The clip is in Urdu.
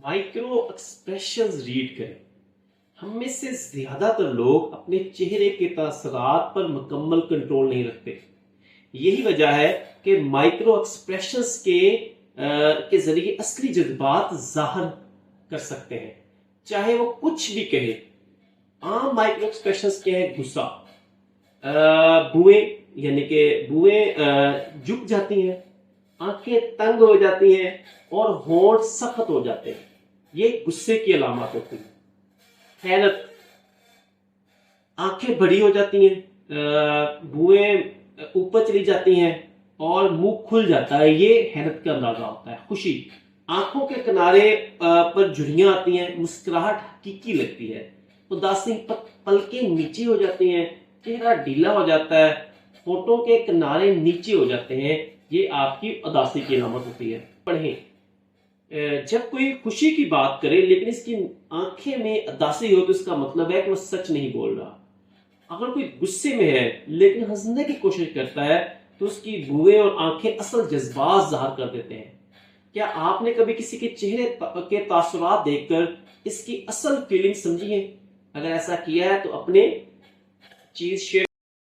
مائکرو ایکسپریشنز ریڈ کریں. ہم میں سے زیادہ تر لوگ اپنے چہرے کے تاثرات پر مکمل کنٹرول نہیں رکھتے. یہی وجہ ہے کہ مائکرو ایکسپریشنز کے ذریعے اصلی جذبات ظاہر کر سکتے ہیں، چاہے وہ کچھ بھی کہے. عام مائکرو ایکسپریشنز کیا ہے؟ غصہ، بوئیں، یعنی کہ بوئیں جھک جاتی ہیں، آنکھیں تنگ ہو جاتی ہیں اور ہونٹ سخت ہو جاتے ہیں. یہ غصے کی علامات ہوتی ہیں. حیرت، آنکھیں بڑی ہو جاتی ہیں، بوئیں اوپر چلی جاتی ہیں اور منہ کھل جاتا ہے، یہ حیرت کا اندازہ ہوتا ہے. خوشی، آنکھوں کے کنارے پر جھریاں آتی ہیں، مسکراہٹ حقیقی لگتی ہے. اداسی، پلکیں نیچے ہو جاتی ہیں، چہرہ ڈھیلا ہو جاتا ہے، ہونٹوں کے کنارے نیچے ہو جاتے ہیں، یہ آپ کی اداسی کی علامت ہوتی ہے. پڑھیں، جب کوئی خوشی کی بات کرے لیکن اس کی آنکھیں میں اداسی ہو تو اس کا مطلب ہے کہ وہ سچ نہیں بول رہا. اگر کوئی غصے میں ہے لیکن ہنسنے کی کوشش کرتا ہے تو اس کی بوئیں اور آنکھیں اصل جذبات ظاہر کر دیتے ہیں. کیا آپ نے کبھی کسی کے چہرے کے تاثرات دیکھ کر اس کی اصل فیلنگ سمجھی ہے؟ اگر ایسا کیا ہے تو اپنے چیز شیئر